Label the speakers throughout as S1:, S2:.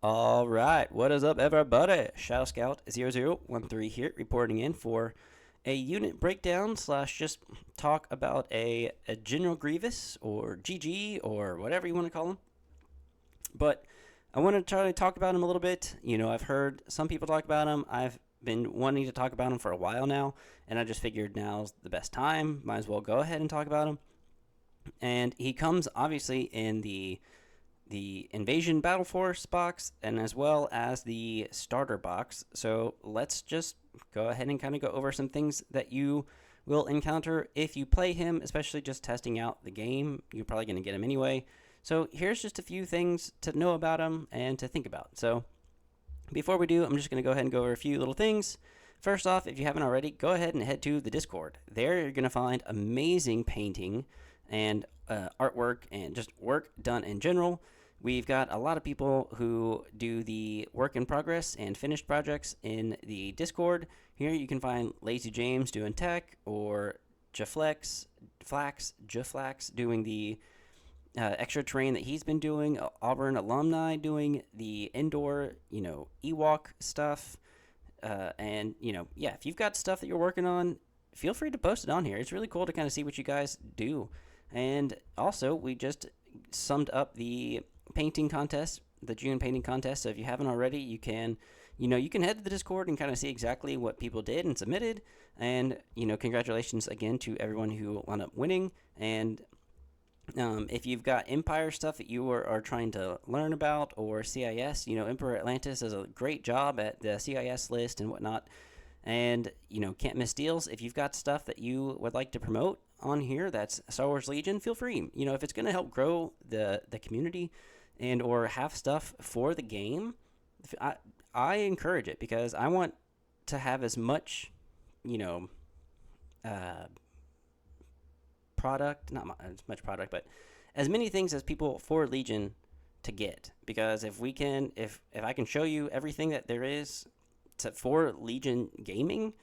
S1: All right, what is up, everybody? Shadow Scout 0013 here, reporting in for a unit breakdown slash just talk about a General Grievous or GG or whatever you want to call him. But I want to try to talk about him a little bit. I've heard some people talk about him. I've been wanting to talk about him for a while now, and I just figured now's the best time. Might as well go ahead and talk about him. And he comes obviously in the Invasion Battle Force box and as well as the starter box. So let's just go ahead and kind of go over some things that you will encounter if you play him, especially just testing out the game. You're probably going to get him anyway. So here's just a few things to know about him and to think about. So before we do, I'm just going to go ahead and go over a few little things. First off, if you haven't already, go ahead and head to the Discord. There you're going to find amazing painting and artwork and just work done in general. We've got a lot of people who do the work in progress and finished projects in the Discord. Here you can find Lazy James doing tech, or Jaflax doing the extra terrain that he's been doing, Auburn alumni doing the indoor, Ewok stuff. And, if you've got stuff that you're working on, feel free to post it on here. It's really cool to kind of see what you guys do. And also, we just summed up the painting contest, the June painting contest. So if you haven't already, you can head to the Discord and kind of see exactly what people did and submitted. And, congratulations again to everyone who wound up winning. And if you've got Empire stuff that you are trying to learn about, or CIS, Emperor Atlantis does a great job at the CIS list and whatnot. And, can't miss deals. If you've got stuff that you would like to promote on here, that's Star Wars Legion, feel free. If it's going to help grow the community and or have stuff for the game, I encourage it, because I want to have as much, product, not as much product, but as many things as people for Legion to get. Because if I can show you everything that there is for Legion gaming,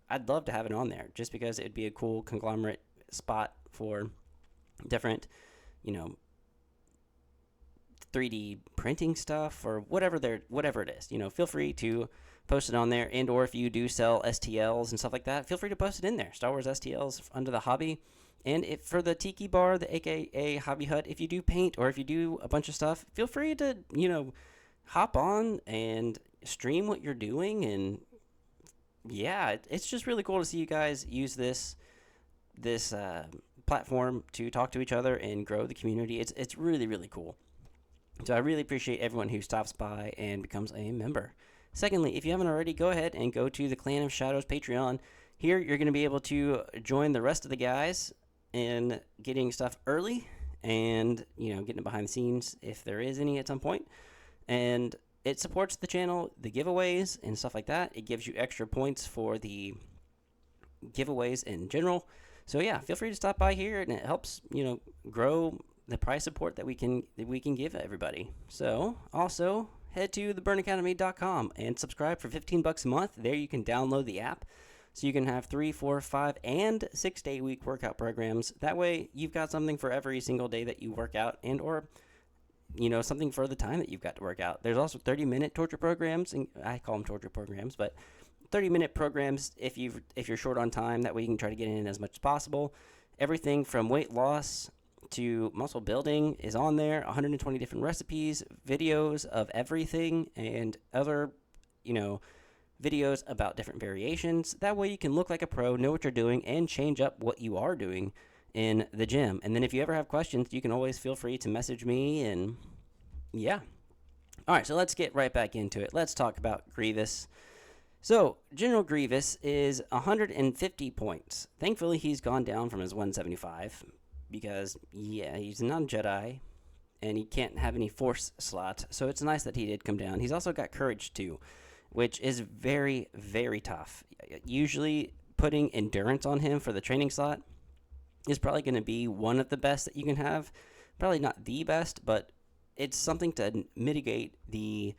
S1: I'd love to have it on there, just because it'd be a cool conglomerate spot for different, 3D printing stuff or whatever it is. Feel free to post it on there, and or if you do sell STLs and stuff like that, feel free to post it in there. Star Wars STLs under the hobby. And if for the Tiki Bar, the AKA Hobby Hut, if you do paint or if you do a bunch of stuff, feel free to, hop on and stream what you're doing. And yeah, it's just really cool to see you guys use this platform to talk to each other and grow the community. It's really, really cool. So I really appreciate everyone who stops by and becomes a member. Secondly, if you haven't already, go ahead and go to the Clan of Shadows Patreon. Here you're going to be able to join the rest of the guys in getting stuff early and, getting behind the scenes if there is any at some point. And it supports the channel, the giveaways and stuff like that. It gives you extra points for the giveaways in general. So yeah, feel free to stop by here, and it helps, grow the price support that we can give everybody. So also head to theburnacademy.com and subscribe for $15 a month. There you can download the app, so you can have 3, 4, 5, and 6 day week workout programs. That way you've got something for every single day that you work out, and or something for the time that you've got to work out. There's also 30-minute torture programs, and I call them torture programs, but 30-minute programs if you're short on time. That way you can try to get in as much as possible. Everything from weight loss to muscle building is on there. 120 different recipes, videos of everything, and other, videos about different variations. That way you can look like a pro, know what you're doing, and change up what you are doing in the gym. And then if you ever have questions, you can always feel free to message me. And yeah. All right, so let's get right back into it. Let's talk about Grievous. So General Grievous is 150 points. Thankfully, he's gone down from his 175 because, yeah, he's not a Jedi, and he can't have any Force slots. So it's nice that he did come down. He's also got Courage too, which is very, very tough. Usually putting Endurance on him for the training slot is probably going to be one of the best that you can have. Probably not the best, but it's something to mitigate the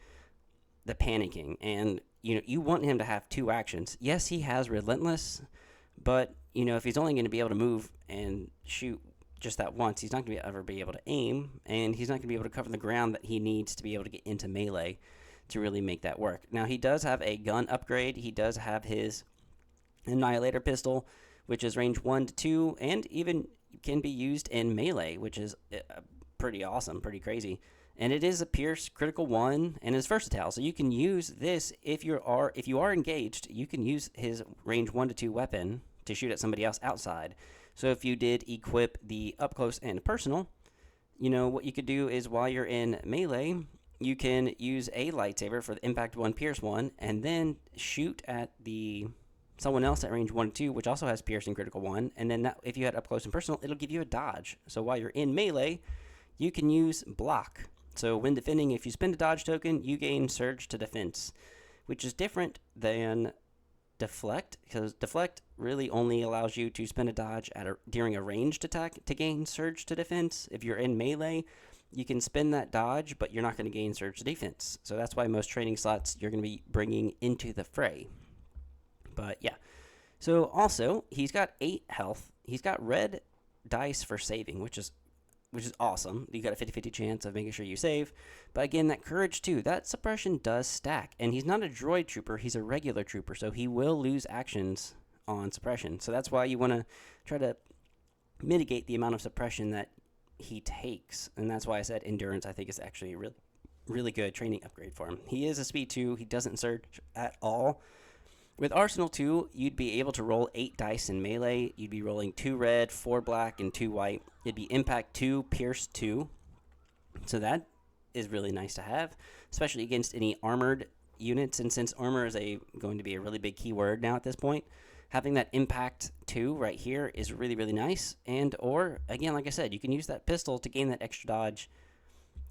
S1: panicking. And, you want him to have 2 actions. Yes, he has Relentless, but, if he's only going to be able to move and shoot just that once, he's not going to ever be able to aim, and he's not going to be able to cover the ground that he needs to be able to get into melee to really make that work. Now, he does have a gun upgrade. He does have his Annihilator pistol, which is range 1 to 2, and even can be used in melee, which is pretty awesome, pretty crazy. And it is a Pierce critical 1 and is versatile, so you can use this if you are engaged. You can use his range 1 to 2 weapon to shoot at somebody else outside. So if you did equip the up close and personal, what you could do is while you're in melee, you can use a lightsaber for the impact 1, pierce 1, and then shoot at someone else at range 1 to 2, which also has pierce and critical 1, and then if you had up close and personal, it'll give you a dodge. So while you're in melee, you can use block. So when defending, if you spend a dodge token, you gain surge to defense, which is different than deflect, because deflect really only allows you to spend a dodge during a ranged attack to gain surge to defense. If you're in melee, you can spend that dodge, but you're not going to gain surge to defense. So that's why most training slots you're going to be bringing into the fray. But yeah. So also, he's got 8 health. He's got red dice for saving, which is awesome. You got a 50-50 chance of making sure you save. But again, that courage too, that suppression does stack. And he's not a droid trooper, he's a regular trooper, so he will lose actions on suppression. So that's why you want to try to mitigate the amount of suppression that he takes. And that's why I said endurance, I think, is actually a really, really good training upgrade for him. He is a speed 2, he doesn't surge at all. With Arsenal 2, you'd be able to roll 8 dice in melee. You'd be rolling 2 red, 4 black, and 2 white. It'd be impact 2, pierce 2. So that is really nice to have, especially against any armored units. And since armor is going to be a really big keyword now at this point, having that impact 2 right here is really, really nice. Or, again, like I said, you can use that pistol to gain that extra dodge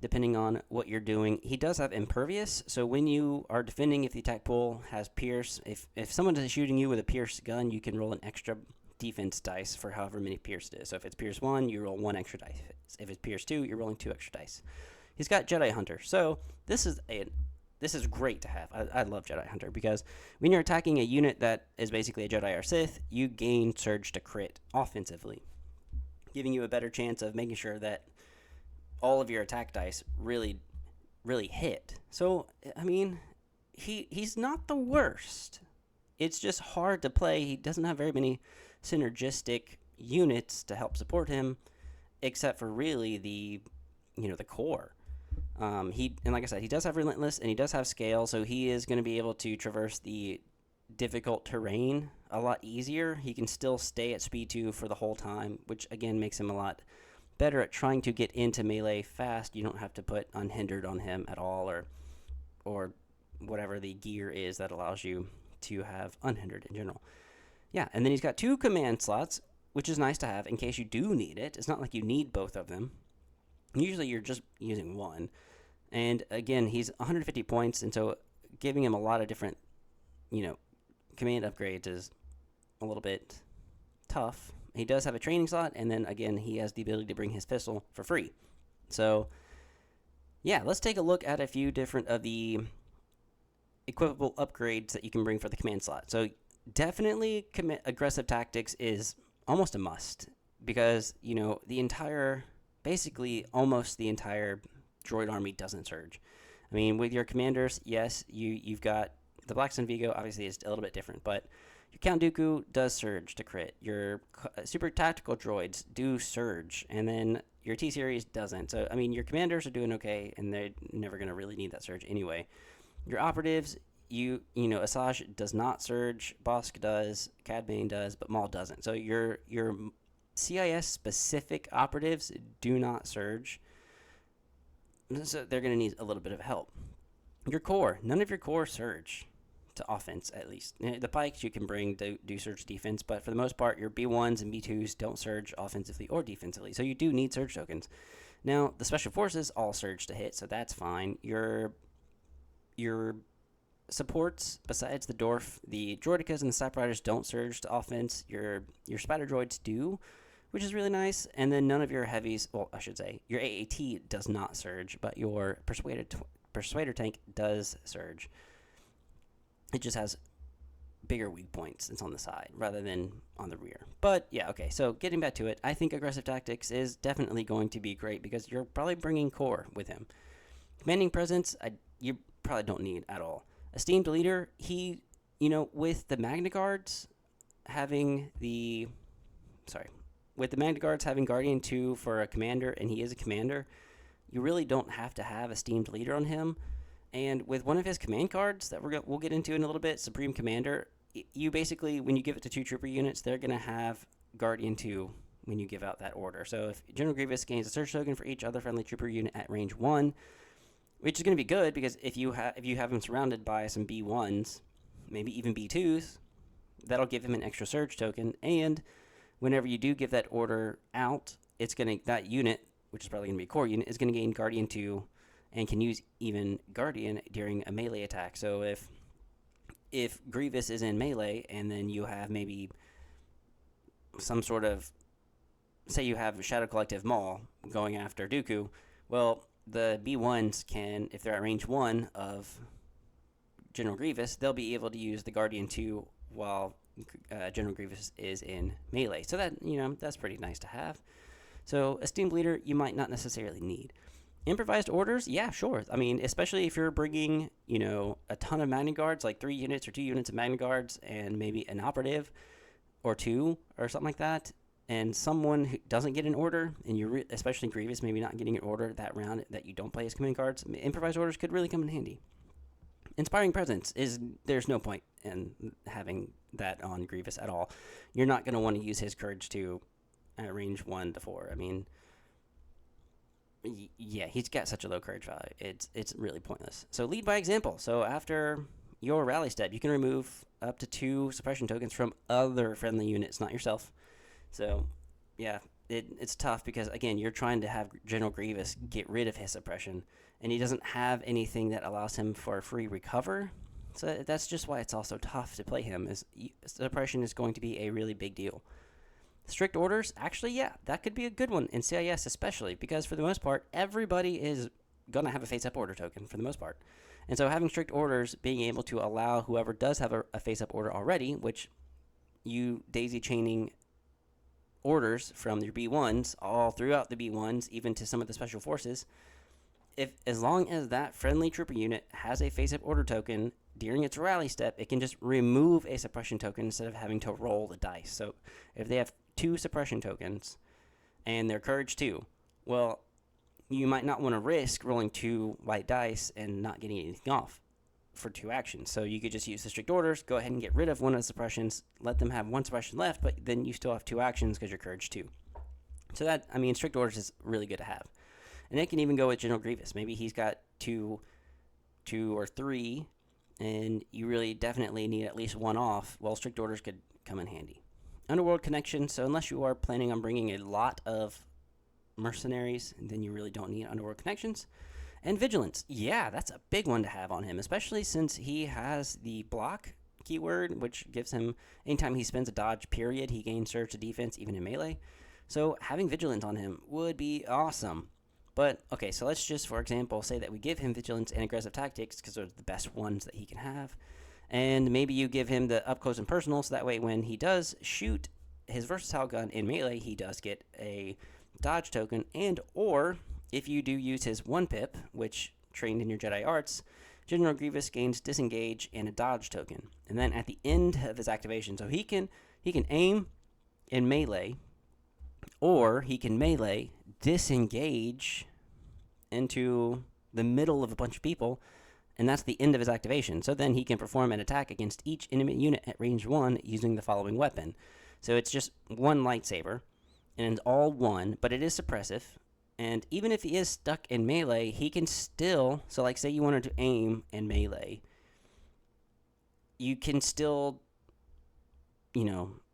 S1: depending on what you're doing. He does have impervious, so when you are defending, if the attack pool has pierce, if someone is shooting you with a pierce gun, you can roll an extra defense dice for however many pierce it is. So if it's pierce 1, you roll 1 extra dice. If it's pierce 2, you're rolling 2 extra dice. He's got Jedi Hunter, so this is great to have. I love Jedi Hunter because when you're attacking a unit that is basically a Jedi or Sith, you gain surge to crit offensively, giving you a better chance of making sure that all of your attack dice really, really hit. So, I mean, he's not the worst. It's just hard to play. He doesn't have very many synergistic units to help support him, except for really the core. And like I said, he does have Relentless and he does have Scale, so he is going to be able to traverse the difficult terrain a lot easier. He can still stay at speed 2 for the whole time, which again makes him a lot better at trying to get into melee fast. You don't have to put unhindered on him at all, or whatever the gear is that allows you to have unhindered in general. Yeah, and then he's got 2 command slots, which is nice to have in case you do need it. It's not like you need both of them. Usually you're just using one. And again, he's 150 points, and so giving him a lot of different, command upgrades is a little bit tough. He does have a training slot, and then, again, he has the ability to bring his pistol for free. So, yeah, let's take a look at a few different of the equipable upgrades that you can bring for the command slot. So, definitely aggressive tactics is almost a must because, basically almost the entire droid army doesn't surge. I mean, with your commanders, yes, you've got the Black Sun Vigo, obviously, is a little bit different, but your Count Dooku does surge to crit. Your super tactical droids do surge, and then your T-Series doesn't. So, I mean, your commanders are doing okay, and they're never going to really need that surge anyway. Your operatives, Asajj does not surge, Bosk does, Cad Bane does, but Maul doesn't. So your CIS-specific operatives do not surge, so they're going to need a little bit of help. Your core, none of your core surge to offense, at least. The pikes you can bring do surge defense, but for the most part, your B1s and B2s don't surge offensively or defensively, so you do need surge tokens. Now, the special forces all surge to hit, so that's fine. Your supports, besides the Dorf, the Droidekas and the Sniper Riders don't surge to offense. Your Spider Droids do, which is really nice. And then none of your heavies, well, I should say, your AAT does not surge, but your Persuader tank does surge. It just has bigger weak points. It's on the side rather than on the rear. But yeah, okay. So getting back to it, I think aggressive tactics is definitely going to be great because you're probably bringing core with him. Commanding presence, you probably don't need at all. Esteemed leader, he, with the Magna guards having with the Magna guards having Guardian 2 for a commander, and he is a commander, you really don't have to have Esteemed leader on him. And with one of his command cards that we'll get into in a little bit, Supreme Commander, you basically, when you give it to 2 trooper units, they're going to have Guardian 2 when you give out that order. So if General Grievous gains a search token for each other friendly trooper unit at range 1, which is going to be good because if you have him surrounded by some B1s, maybe even B2s, that'll give him an extra surge token. And whenever you do give that order out, that unit, which is probably going to be a core unit, is going to gain Guardian 2 and can use even Guardian during a melee attack. So if Grievous is in melee and then you have maybe some sort of, say you have Shadow Collective Maul going after Dooku, well, the B1s can, if they're at range 1 of General Grievous, they'll be able to use the Guardian 2 while General Grievous is in melee. So that, that's pretty nice to have. So Esteemed Leader, you might not necessarily need. Improvised orders, yeah, sure. I mean, especially if you're bringing, a ton of Magna Guards, like 3 units or 2 units of Magna Guards, and maybe an operative or 2 or something like that, and someone who doesn't get an order, and you're especially Grievous, maybe not getting an order that round that you don't play as command cards, improvised orders could really come in handy. Inspiring Presence there's no point in having that on Grievous at all. You're not going to want to use his Courage 2 at range 1 to 4. I mean, yeah, he's got such a low courage value. It's really pointless. So lead by example. So after your rally step, you can remove up to 2 suppression tokens from other friendly units, not yourself. So yeah, it's tough because again, you're trying to have General Grievous get rid of his suppression, and he doesn't have anything that allows him for a free recover. So that's just why it's also tough to play him. Suppression is going to be a really big deal. Strict orders, actually, yeah, that could be a good one in CIS especially, because for the most part, everybody is going to have a face-up order token for the most part. And so having strict orders, being able to allow whoever does have a face-up order already, which you daisy chaining orders from your B1s all throughout the B1s, even to some of the special forces, as long as that friendly trooper unit has a face-up order token during its rally step, it can just remove a suppression token instead of having to roll the dice. So if they have 2 suppression tokens and their courage 2, well, you might not want to risk rolling 2 white dice and not getting anything off for 2 actions. So you could just use the strict orders, go ahead and get rid of one of the suppressions, let them have 1 suppression left, but then you still have 2 actions because you're courage 2. So that, I mean, strict orders is really good to have. And it can even go with General Grievous. Maybe he's got 2 or 3, and you really definitely need at least 1 off. Well, strict orders could come in handy. Underworld Connection, so unless you are planning on bringing a lot of mercenaries, then you really don't need Underworld Connections. And Vigilance, yeah, that's a big one to have on him, especially since he has the block keyword, which gives him, anytime he spends a dodge period, he gains surge to defense, even in melee. So having Vigilance on him would be awesome. But, okay, so let's just, for example, say that we give him Vigilance and Aggressive Tactics, because those are the best ones that he can have. And maybe you give him the up close and personal, so that way when he does shoot his versatile gun in melee, he does get a dodge token, and or if you do use his 1 pip, which trained in your Jedi arts, General Grievous gains disengage and a dodge token. And then at the end of his activation, so he can aim in melee, or he can melee, disengage into the middle of a bunch of people, and that's the end of his activation. So then he can perform an attack against each enemy unit at range 1 using the following weapon. So it's just 1 lightsaber, and it's all 1, but it is suppressive. And even if he is stuck in melee, he can still, so like say you wanted to aim in melee, you can still,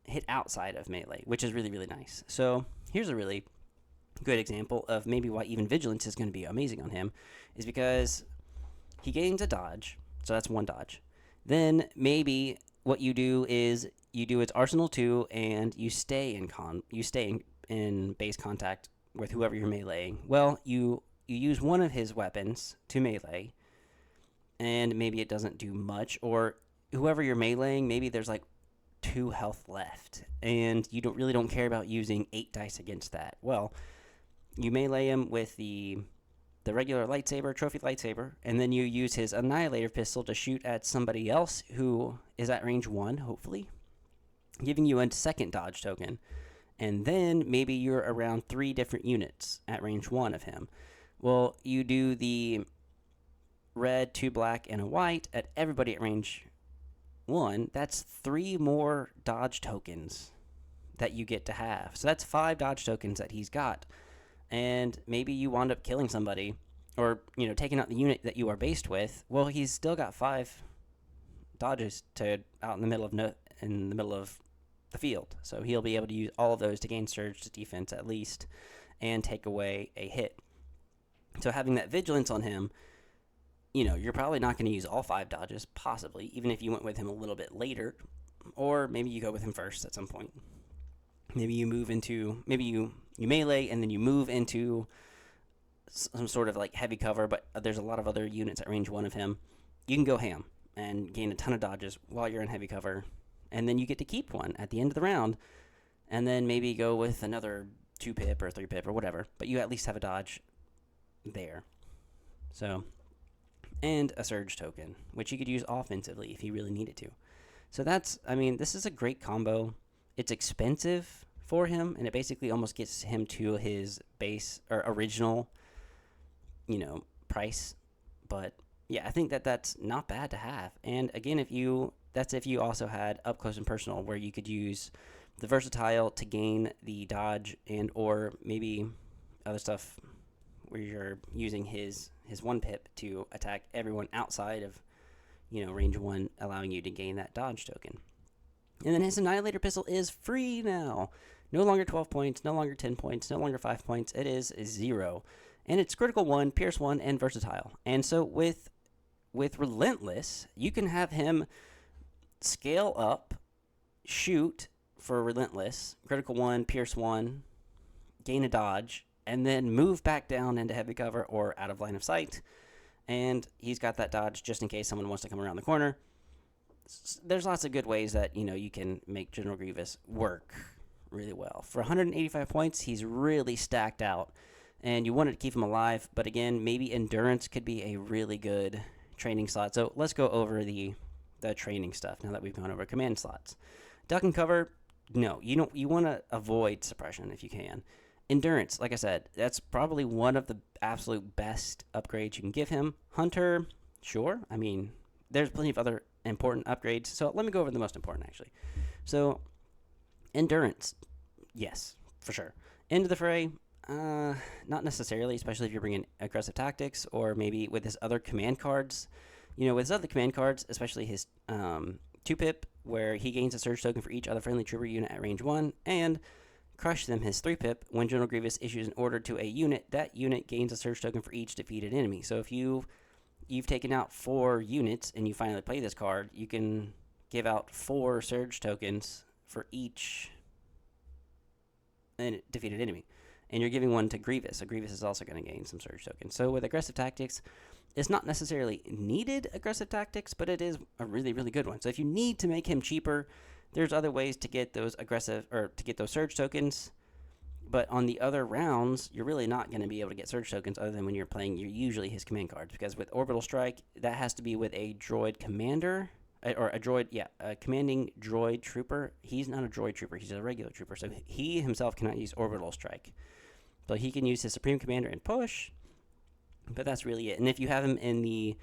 S1: hit outside of melee, which is really, really nice. So here's a really good example of maybe why even Vigilance is going to be amazing on him, is because he gains a dodge, so that's 1 dodge. Then maybe what you do is you do its Arsenal 2, and you stay in base contact with whoever you're meleeing. Well, you use one of his weapons to melee, and maybe it doesn't do much, or whoever you're meleeing, maybe there's like 2 health left, and you don't care about using 8 dice against that. Well, you melee him with the regular lightsaber, trophy lightsaber, and then you use his annihilator pistol to shoot at somebody else who is at range 1, hopefully, giving you a second dodge token. And then maybe you're around 3 different units at range 1 of him. Well, you do the red, 2 black, and a white at everybody at range 1. That's 3 more dodge tokens that you get to have. So that's 5 dodge tokens that he's got. And maybe you wound up killing somebody, or taking out the unit that you are based with. Well, he's still got 5 dodges to out in the middle of the field, so he'll be able to use all of those to gain surge to defense at least, and take away a hit. So having that vigilance on him, you're probably not going to use all 5 dodges, possibly, even if you went with him a little bit later, or maybe you go with him first at some point. Maybe you melee and then you move into some sort of like heavy cover, but there's a lot of other units at range 1 of him. You can go ham and gain a ton of dodges while you're in heavy cover, and then you get to keep one at the end of the round, and then maybe go with another 2 pip or 3 pip or whatever, but you at least have a dodge there. So, and a surge token, which you could use offensively if you really needed to. So this is a great combo. It's expensive for him, and it basically almost gets him to his base or original, price. But yeah, I think that's not bad to have. And again, if you also had up close and personal, where you could use the versatile to gain the dodge, and or maybe other stuff where you're using his 1 pip to attack everyone outside of range 1, allowing you to gain that dodge token. And then his Annihilator pistol is free now. No longer 12 points, no longer 10 points, no longer 5 points. It is 0. And it's critical 1, pierce 1, and versatile. And so with Relentless, you can have him scale up, shoot for Relentless, critical 1, pierce 1, gain a dodge, and then move back down into heavy cover or out of line of sight. And he's got that dodge just in case someone wants to come around the corner. There's lots of good ways that you can make General Grievous work really well. For 185 points, he's really stacked out, and you wanted to keep him alive, but again, maybe endurance could be a really good training slot. So let's go over the training stuff now that we've gone over command slots. Duck and cover, no, you want to avoid suppression if you can. Endurance, like I said, that's probably one of the absolute best upgrades you can give him. Hunter, sure. There's plenty of other important upgrades. So let me go over the most important, actually. So, endurance, yes, for sure. Into the fray, not necessarily, especially if you're bringing aggressive tactics, or maybe with his other command cards. With his other command cards, especially his 2-pip, where he gains a surge token for each other friendly trooper unit at range 1, and Crush Them, his 3-pip, when General Grievous issues an order to a unit, that unit gains a surge token for each defeated enemy. So if you've taken out 4 units and you finally play this card, you can give out 4 surge tokens for each defeated enemy. And you're giving one to Grievous. So Grievous is also going to gain some surge tokens. So with aggressive tactics, it's not necessarily needed aggressive tactics, but it is a really, really good one. So if you need to make him cheaper, there's other ways to get those surge tokens. But on the other rounds, you're really not going to be able to get surge tokens other than when you're playing usually his command cards. Because with Orbital Strike, that has to be with a droid commander, or a commanding droid trooper. He's not a droid trooper, he's a regular trooper. So he himself cannot use Orbital Strike. So he can use his Supreme Commander and push, but that's really it. And if you have him in the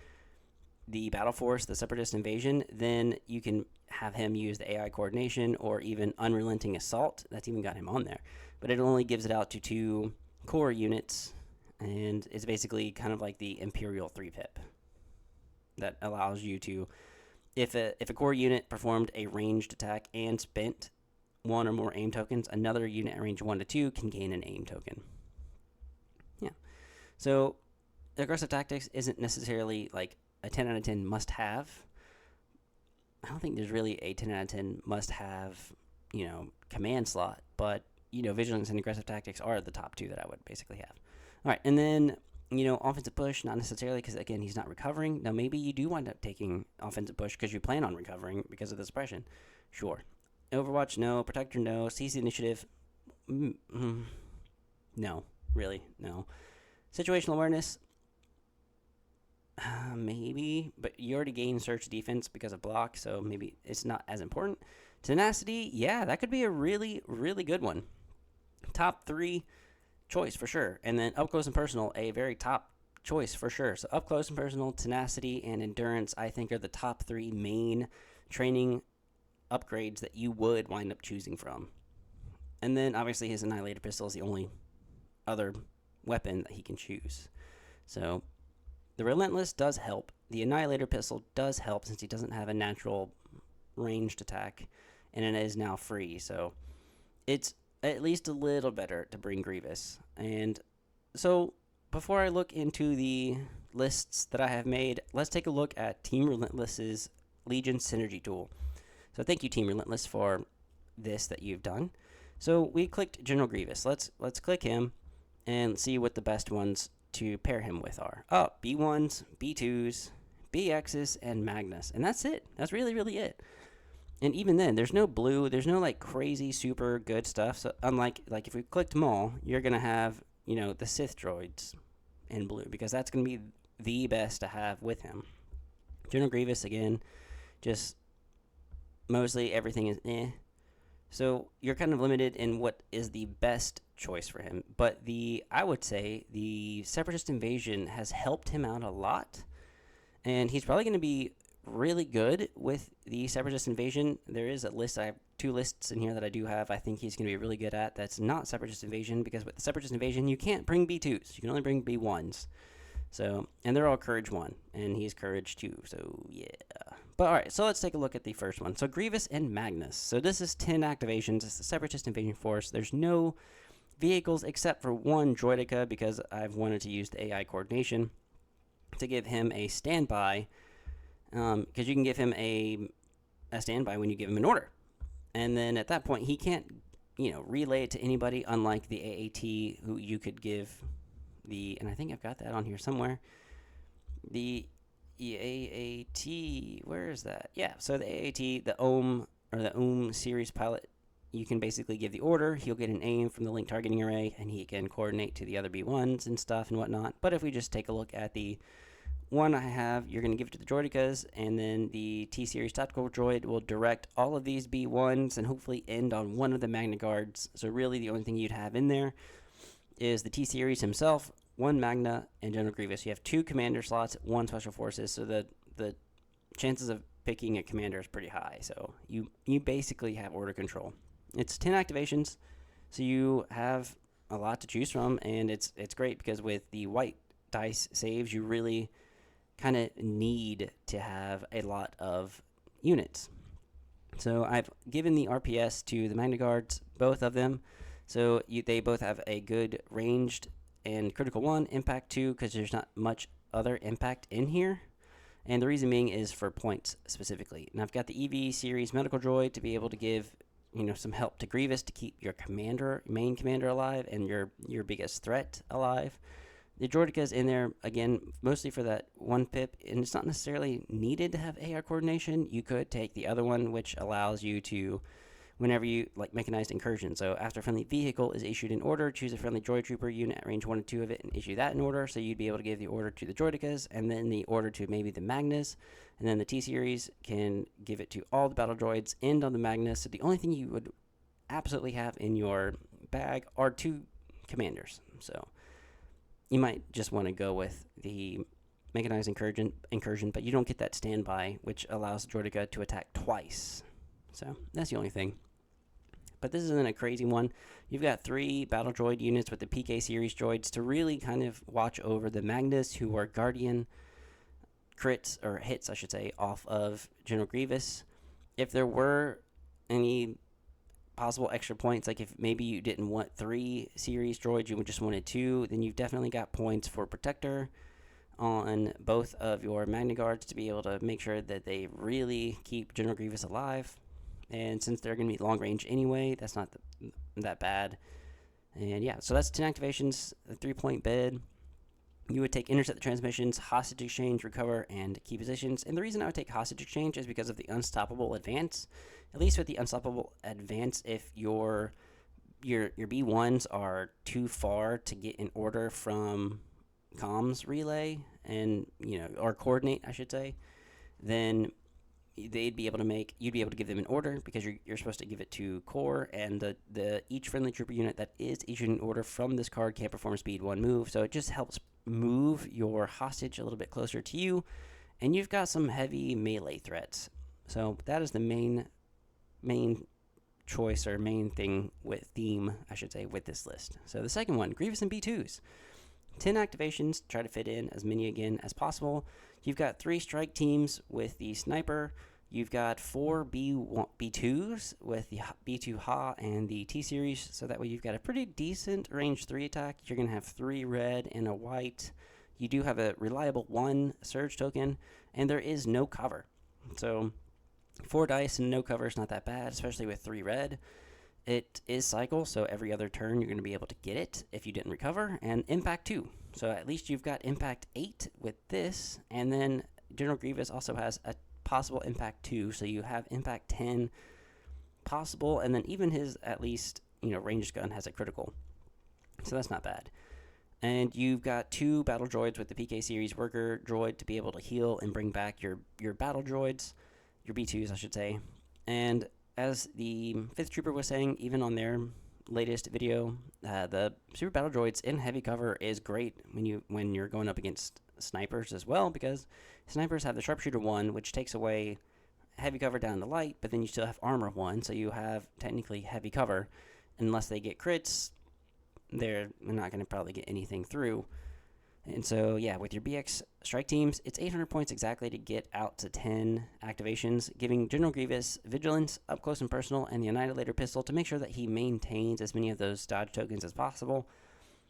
S1: Battle Force, the Separatist Invasion, then you can have him use the AI Coordination or even Unrelenting Assault. That's even got him on there. But it only gives it out to 2 core units, and it's basically kind of like the Imperial 3-pip that allows you to, if a core unit performed a ranged attack and spent 1 or more aim tokens, another unit at range 1 to 2 can gain an aim token. Yeah. So aggressive tactics isn't necessarily like a 10 out of 10 must-have. I don't think there's really a 10 out of 10 must-have, command slot, but, vigilance and aggressive tactics are the top 2 that I would basically have. All right, and then offensive push, not necessarily because, again, he's not recovering. Now, maybe you do wind up taking offensive push because you plan on recovering because of the suppression. Sure. Overwatch, no. Protector, no. CC initiative, no. Really, no. Situational awareness, maybe. But you already gained search defense because of block, so maybe it's not as important. Tenacity, yeah, that could be a really, really good one. Top 3 choice for sure. And then up close and personal, a very top choice for sure. So up close and personal, tenacity, and endurance, I think, are the top 3 main training upgrades that you would wind up choosing from. And then obviously his Annihilator pistol is the only other weapon that he can choose. So the Relentless does help. The Annihilator pistol does help since he doesn't have a natural ranged attack, and it is now free. So it's at least a little better to bring Grievous. And so before I look into the lists that I have made, let's take a look at Team Relentless's Legion Synergy tool. So thank you, Team Relentless, for this that you've done. So we clicked General Grievous. Let's click him and see what the best ones to pair him with are. Oh, B1s, B2s, BXs, and Magnus. And that's it. That's really, really it. And even then, there's no blue. There's no, crazy, super good stuff. So unlike, if we clicked Maul, you're going to have, the Sith droids in blue, because that's going to be the best to have with him. General Grievous, again, just mostly everything is eh. So you're kind of limited in what is the best choice for him. But I would say the Separatist Invasion has helped him out a lot. And he's probably going to be really good with the Separatist Invasion. There is a list. I have 2 lists in here that I do have. I think he's going to be really good at. That's not Separatist Invasion, because with the Separatist Invasion, you can't bring B2s. You can only bring B1s. So, and they're all Courage 1, and he's Courage 2. So, yeah. But alright, so let's take a look at the first one. So Grievous and Magnus. So this is 10 activations. It's the Separatist Invasion Force. There's no vehicles except for 1 Droideka, because I've wanted to use the AI coordination to give him a standby, because you can give him a standby when you give him an order. And then at that point, he can't, relay it to anybody, unlike the AAT, who you could give and I think I've got that on here somewhere, the AAT, where is that? Yeah, so the AAT, the OM series pilot, you can basically give the order. He'll get an aim from the link targeting array, and he can coordinate to the other B1s and stuff and whatnot. But if we just take a look at the one I have, you're going to give it to the Droidekas, and then the T-Series Tactical Droid will direct all of these B1s and hopefully end on one of the Magna Guards. So really the only thing you'd have in there is the T-Series himself, 1 Magna, and General Grievous. You have 2 commander slots, 1 Special Forces, so the chances of picking a commander is pretty high. So you basically have order control. It's 10 activations, so you have a lot to choose from, and it's great because with the white dice saves, you really kind of need to have a lot of units. So I've given the RPS to the Magna Guards, both of them. So they both have a good ranged and critical 1, impact 2, because there's not much other impact in here. And the reason being is for points specifically. And I've got the EV series medical droid to be able to give, some help to Grievous to keep your main commander alive, and your biggest threat alive. The Droideka's in there, again, mostly for that 1 pip, and it's not necessarily needed to have AR coordination. You could take the other one, which allows you to, whenever you, mechanized incursion. So after a friendly vehicle is issued in order, choose a friendly droid trooper unit at range 1 and 2 of it and issue that in order. So you'd be able to give the order to the Droidekas, and then the order to maybe the Magnus, and then the T-Series can give it to all the battle droids, end on the Magnus. So the only thing you would absolutely have in your bag are 2 commanders. So you might just want to go with the mechanized incursion, but you don't get that standby, which allows the Droideka to attack twice. So that's the only thing. But this isn't a crazy one. You've got 3 battle droid units with the PK series droids to really kind of watch over the Magnus, who are Guardian crits, or hits, I should say, off of General Grievous. If there were any possible extra points, if maybe you didn't want 3 series droids, you just wanted 2, then you've definitely got points for Protector on both of your Magna Guards to be able to make sure that they really keep General Grievous alive. And since they're going to be long range anyway, that's not that bad. And yeah, so that's 10 activations, a 3-point bid. You would take intercept the transmissions, hostage exchange, recover, and key positions. And the reason I would take hostage exchange is because of the unstoppable advance. At least with the unstoppable advance, if your B1s are too far to get in order from comms relay and or coordinate, I should say, then you'd be able to give them an order because you're supposed to give it to core, and the each friendly trooper unit that is issued an order from this card can perform a speed 1 move. So it just helps move your hostage a little bit closer to you, and you've got some heavy melee threats. So that is the main choice, or main thing with theme, I should say, with this list. So the second one, Grievous and B2s. 10 activations, try to fit in as many again as possible. You've got 3 strike teams with the sniper. You've got 4 B2s with the B2 Ha and the T-Series, so that way you've got a pretty decent range 3 attack. You're going to have 3 red and a white. You do have a reliable 1 surge token, and there is no cover. So 4 dice and no cover is not that bad, especially with 3 red. It is cycle, so every other turn you're going to be able to get it if you didn't recover, and impact 2. So at least you've got impact 8 with this, and then General Grievous also has a possible impact 2, so you have impact 10 possible, and then even his, at least, ranged gun has a critical. So that's not bad. And you've got 2 battle droids with the PK series worker droid to be able to heal and bring back your battle droids, your B2s, I should say. And as the 5th Trooper was saying, even on their latest video, the Super Battle Droids in heavy cover is great when you're going up against snipers as well, because snipers have the Sharpshooter 1, which takes away heavy cover down to light, but then you still have armor 1, so you have technically heavy cover. Unless they get crits, they're not going to probably get anything through. And so, yeah, with your BX strike teams, it's 800 points exactly to get out to 10 activations, giving General Grievous Vigilance, Up Close and Personal, and the Annihilator Pistol to make sure that he maintains as many of those dodge tokens as possible.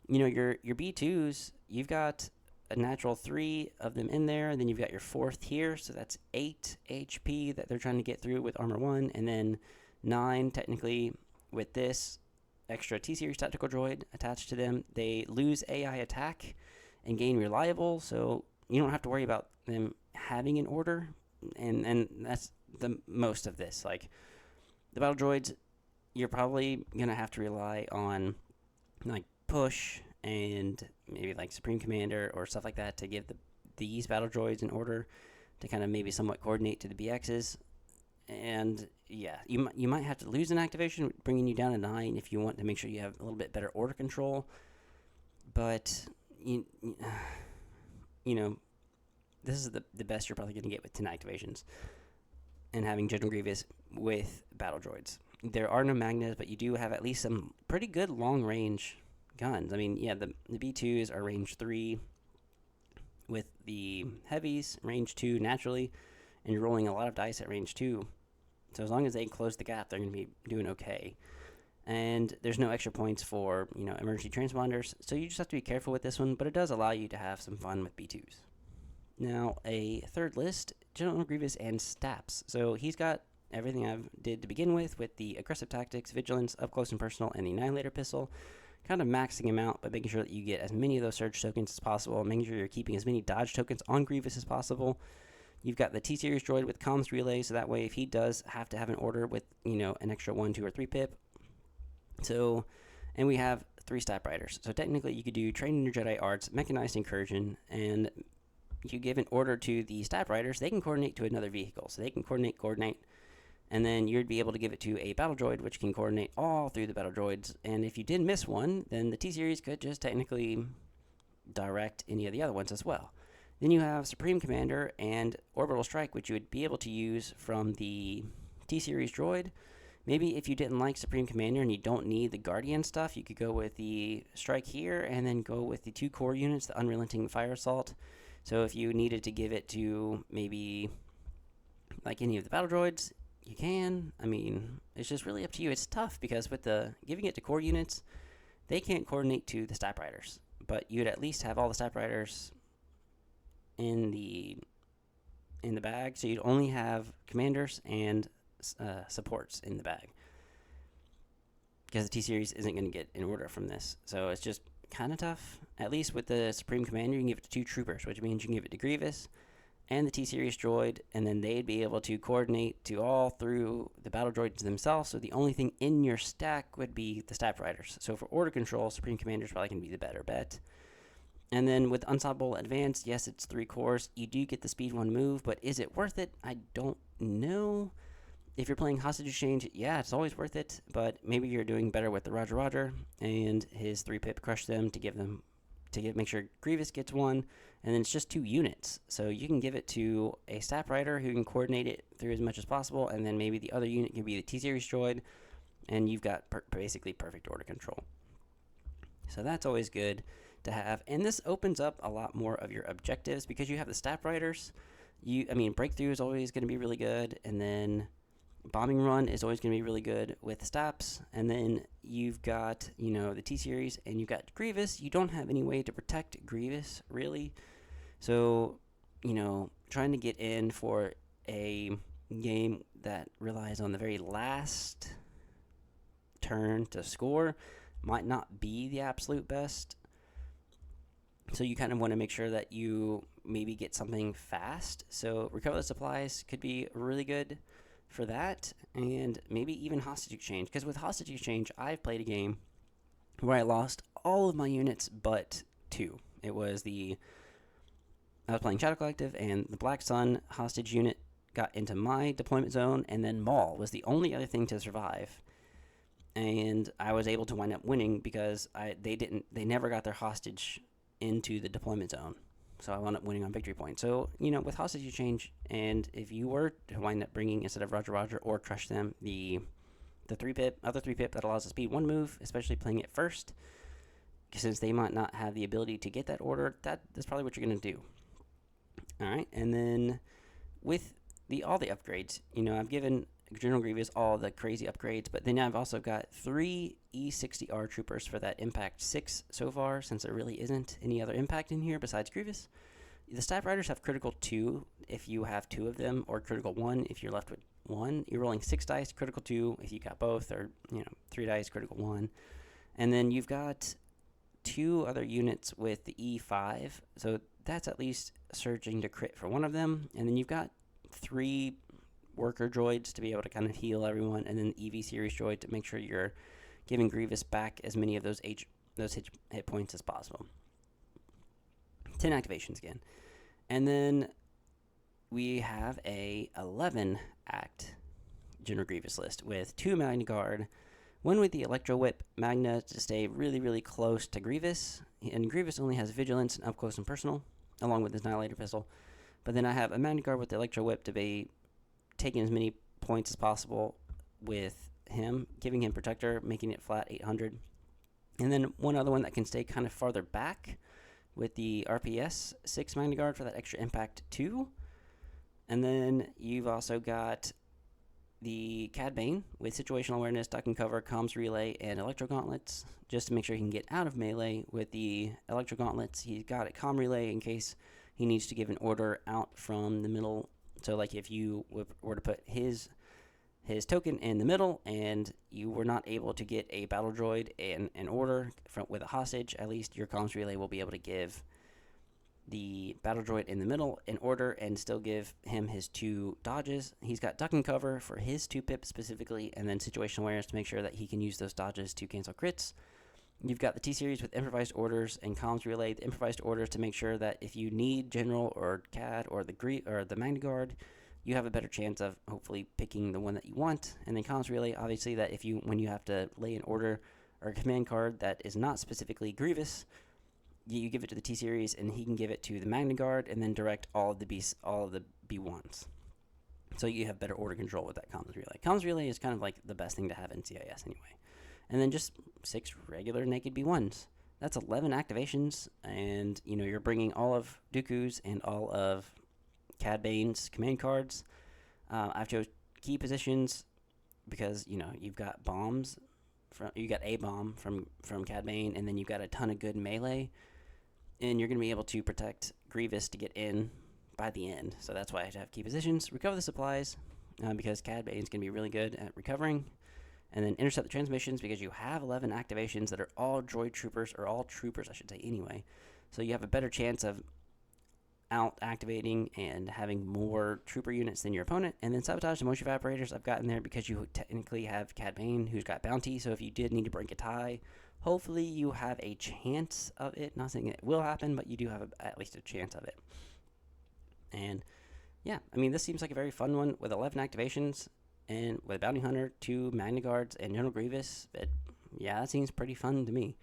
S1: Your B2s, you've got a natural 3 of them in there, and then you've got your 4th here, so that's 8 HP that they're trying to get through with Armor 1, and then 9 technically with this extra T-Series Tactical Droid attached to them. They lose AI attack and gain reliable, so you don't have to worry about them having an order, and that's the most of this. Like, the battle droids, you're probably gonna have to rely on like push and maybe like Supreme Commander or stuff like that to give these battle droids an order to kind of maybe somewhat coordinate to the BXs. And yeah, you might have to lose an activation, bringing you down to 9 if you want to make sure you have a little bit better order control. But this is the best you're probably going to get with 10 activations and having General Grievous with battle droids. There are no Magnas, but you do have at least some pretty good long-range guns. I mean, yeah, the B2s are range 3 with the heavies, range 2 naturally, and you're rolling a lot of dice at range 2. So as long as they close the gap, they're going to be doing okay. And there's no extra points for, emergency transponders, so you just have to be careful with this one, but it does allow you to have some fun with B2s. Now, a third list, General Grievous and STAPs. So he's got everything I did to begin with the aggressive tactics, vigilance, up close and personal, and the Annihilator Pistol, kind of maxing him out, but making sure that you get as many of those surge tokens as possible, making sure you're keeping as many dodge tokens on Grievous as possible. You've got the T-Series droid with comms relay, so that way if he does have to have an order with, an extra 1, 2, or 3 pip. So, and we have 3 stat riders. So technically you could do Training Your Jedi Arts, Mechanized Incursion, and you give an order to the stat riders, they can coordinate to another vehicle. So they can coordinate, and then you'd be able to give it to a battle droid, which can coordinate all through the battle droids. And if you did miss one, then the T-Series could just technically direct any of the other ones as well. Then you have Supreme Commander and Orbital Strike, which you would be able to use from the T-Series droid. Maybe if you didn't like Supreme Commander and you don't need the Guardian stuff, you could go with the Strike here and then go with the 2 core units, the Unrelenting Fire Assault. So if you needed to give it to maybe like any of the battle droids, you can. I mean, it's just really up to you. It's tough because with the giving it to core units, they can't coordinate to the stat riders, but you'd at least have all the stat riders in the bag, so you'd only have commanders and supports in the bag, because the T-Series isn't going to get an order from this. So it's just kind of tough. At least with the Supreme Commander, you can give it to 2 troopers, which means you can give it to Grievous and the T-Series droid, and then they'd be able to coordinate to all through the battle droids themselves, so the only thing in your stack would be the STAP riders. So for order control, Supreme Commander is probably going to be the better bet. And then with Unstoppable Advanced, yes, it's 3 cores. You do get the speed 1 move, but is it worth it? I don't know. If you're playing Hostage Exchange, yeah, it's always worth it, but maybe you're doing better with the Roger Roger and his 3-pip crush them to make sure Grievous gets 1, and then it's just 2 units. So you can give it to a STAP rider who can coordinate it through as much as possible, and then maybe the other unit can be the T-Series droid, and you've got basically perfect order control. So that's always good to have, and this opens up a lot more of your objectives because you have the STAP riders. Breakthrough is always going to be really good, and then Bombing Run is always going to be really good with STAPs, and then you've got, the T-Series, and you've got Grievous. You don't have any way to protect Grievous, really. So, trying to get in for a game that relies on the very last turn to score might not be the absolute best. So you kind of want to make sure that you maybe get something fast. So Recover the Supplies could be really good for that, and maybe even Hostage Exchange, because with Hostage Exchange, I've played a game where I lost all of my units but 2. I was playing Shadow Collective, and the Black Sun hostage unit got into my deployment zone, and then Maul was the only other thing to survive, and I was able to wind up winning because they never got their hostage into the deployment zone. So I wound up winning on victory point. So, with Hostage Exchange, and if you were to wind up bringing, instead of Roger Roger or Crush Them, the 3-pip, other 3-pip that allows the speed 1 move, especially playing it first, since they might not have the ability to get that order, that's probably what you're going to do. Alright, and then with all the upgrades, I've given General Grievous all the crazy upgrades, but then I've also got 3 E60R troopers for that Impact 6 so far, since there really isn't any other impact in here besides Grievous. The STAP Riders have critical 2 if you have 2 of them, or critical 1 if you're left with 1. You're rolling 6 dice, critical 2 if you got both, or 3 dice, critical 1. And then you've got 2 other units with the E5, so that's at least surging to crit for one of them. And then you've got 3 worker droids to be able to kind of heal everyone, and then the EV series droid to make sure you're giving Grievous back as many of those hit points as possible. 10 activations again. And then we have a 11 act General Grievous list with 2 Magna Guard, 1 with the Electro Whip Magna to stay really, really close to Grievous, and Grievous only has Vigilance and Up Close and Personal, along with his Annihilator Pistol. But then I have a Magna Guard with the Electro Whip to be taking as many points as possible with him, giving him Protector, making it flat 800. And then one other one that can stay kind of farther back with the RPS 6 Magna Guard for that extra impact 2. And then you've also got the Cad Bane with Situational Awareness, Duck and Cover, Comms Relay, and Electro Gauntlets, just to make sure he can get out of melee with the Electro Gauntlets. He's got a Comm Relay in case he needs to give an order out from the middle. So, like, if you were to put his token in the middle and you were not able to get a battle droid in an order with a hostage, at least your comms relay will be able to give the battle droid in the middle in order and still give him his 2 dodges. He's got Duck and Cover for his 2-pip specifically, and then Situational Awareness to make sure that he can use those dodges to cancel crits. You've got the T-Series with Improvised Orders and Comms Relay. The Improvised Orders to make sure that if you need General or CAD or the Magna Guard, you have a better chance of hopefully picking the one that you want. And then Comms Relay, obviously, that when you have to lay an order or a command card that is not specifically Grievous, you give it to the T-Series and he can give it to the Magna Guard and then direct all of the B1s. So you have better order control with that Comms Relay. Comms Relay is kind of like the best thing to have in CIS anyway. And then just 6 regular naked B1s. That's 11 activations, and you're bringing all of Dooku's and all of Cad Bane's command cards. I've chose key positions because you've got bombs. You got a bomb from Cad Bane, and then you've got a ton of good melee, and you're going to be able to protect Grievous to get in by the end. So that's why I have key positions. Recover the supplies because Cad Bane's going to be really good at recovering. And then intercept the transmissions because you have 11 activations that are all droid troopers, or all troopers, I should say, anyway. So you have a better chance of out activating and having more trooper units than your opponent. And then sabotage the motion evaporators I've gotten there because you technically have Cad Bane, who's got bounty. So if you did need to break a tie, hopefully you have a chance of it. Not saying it will happen, but you do have at least a chance of it. And yeah, I mean, this seems like a very fun one with 11 activations and with Bounty Hunter, 2 Magna Guards, and General Grievous. Yeah, that seems pretty fun to me.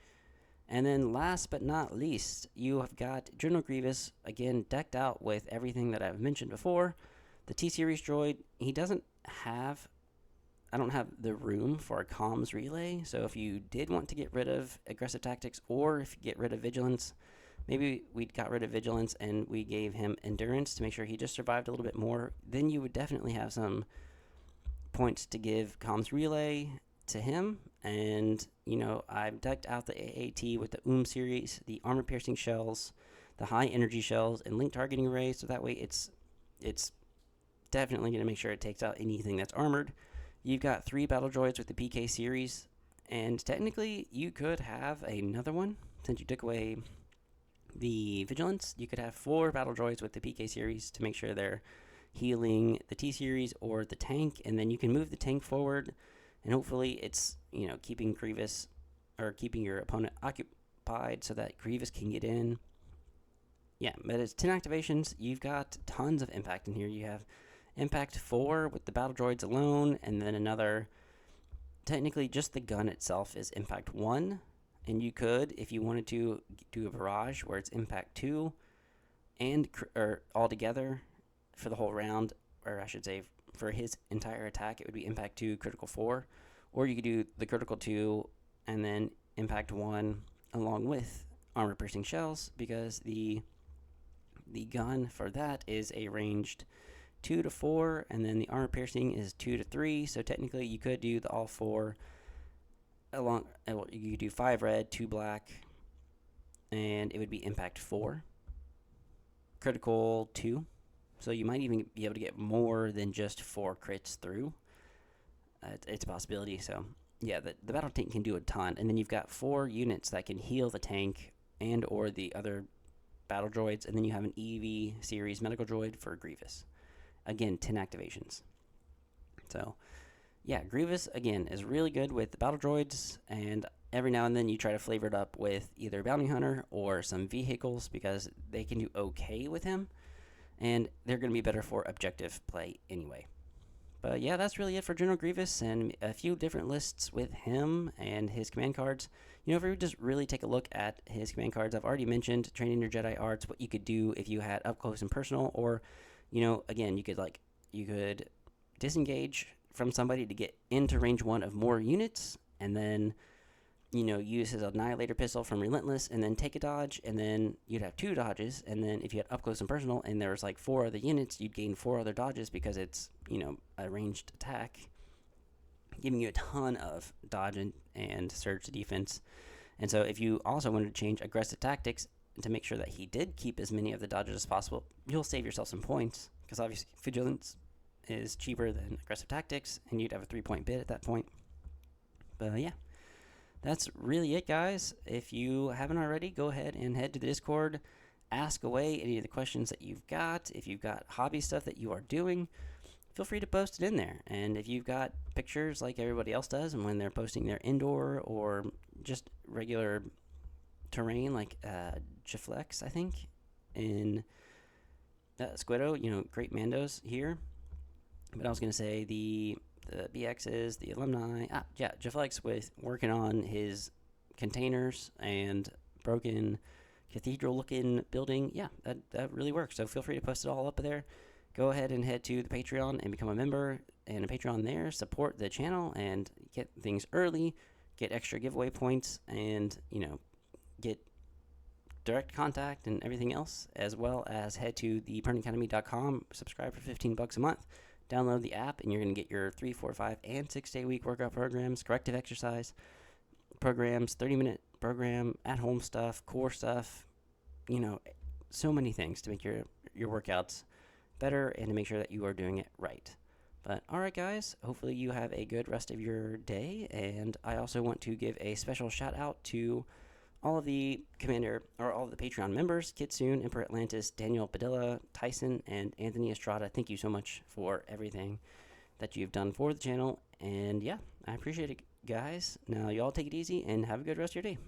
S1: And then last but not least, you have got General Grievous, again, decked out with everything that I've mentioned before. The T-Series droid, he doesn't have... I don't have the room for a comms relay, so if you did want to get rid of aggressive tactics, or if you get rid of vigilance, maybe we got rid of vigilance and we gave him endurance to make sure he just survived a little bit more, then you would definitely have some points to give comms relay to him. And I've decked out the AAT with the series, the armor piercing shells, the high energy shells, and link targeting array, so that way it's definitely going to make sure it takes out anything that's armored. You've got 3 battle droids with the PK series, and technically you could have another one since you took away the vigilance. You could have 4 battle droids with the PK series to make sure they're healing the T series or the tank, and then you can move the tank forward, and hopefully it's keeping Grievous, or keeping your opponent occupied so that Grievous can get in. Yeah, but it's 10 activations. You've got tons of impact in here. You have impact 4 with the battle droids alone, and then another, technically just the gun itself is impact 1, and you could, if you wanted to, do a barrage where it's impact 2, and or all together for the whole round, or I should say for his entire attack, it would be impact 2, critical 4, or you could do the critical 2 and then impact 1 along with armor piercing shells, because the gun for that is a ranged 2 to 4, and then the armor piercing is 2 to 3. So technically you could do all 4 along. You could do 5 red, 2 black, and it would be impact 4, critical 2. So you might even be able to get more than just 4 crits through. It's a possibility. So yeah, the battle tank can do a ton, and then you've got 4 units that can heal the tank and or the other battle droids, and then you have an EV series medical droid for Grievous. Again, 10 activations. So yeah, Grievous again is really good with the battle droids, and every now and then you try to flavor it up with either Bounty Hunter or some vehicles because they can do okay with him, and they're going to be better for objective play anyway. But yeah, that's really it for General Grievous, and a few different lists with him and his command cards. If we just really take a look at his command cards, I've already mentioned training your Jedi arts, what you could do if you had up close and personal, or again, you could disengage from somebody to get into range 1 of more units, and then use his Annihilator pistol from Relentless, and then take a dodge, and then you'd have 2 dodges, and then if you had up close and personal and there was like 4 other units, you'd gain 4 other dodges because it's a ranged attack, giving you a ton of dodge and surge to defense. And so if you also wanted to change aggressive tactics to make sure that he did keep as many of the dodges as possible, you'll save yourself some points, because obviously vigilance is cheaper than aggressive tactics, and you'd have a 3-point bid at that point. But yeah, that's really it, guys. If you haven't already, go ahead and head to the Discord, ask away any of the questions that you've got. If you've got hobby stuff that you are doing, feel free to post it in there. And if you've got pictures like everybody else does, and when they're posting their indoor or just regular terrain, like Jaflex, I think, in Squiddo, great Mandos here. But I was going to say the BXs, the alumni, Jaflex with working on his containers and broken cathedral-looking building. Yeah, that really works. So feel free to post it all up there. Go ahead and head to the Patreon and become a member and a Patreon there. Support the channel and get things early, get extra giveaway points, and get direct contact and everything else, as well as head to thepernacademy.com, subscribe for $15 a month, download the app, and you're going to get your 3, 4, 5, and 6-day week workout programs, corrective exercise programs, 30-minute program, at-home stuff, core stuff, so many things to make your workouts better and to make sure that you are doing it right. But alright, guys, hopefully you have a good rest of your day. And I also want to give a special shout out to all of the all of the Patreon members: Kitsune, Emperor Atlantis, Daniel Padilla, Tyson, and Anthony Estrada. Thank you so much for everything that you've done for the channel. And yeah, I appreciate it, guys. Now, y'all take it easy and have a good rest of your day.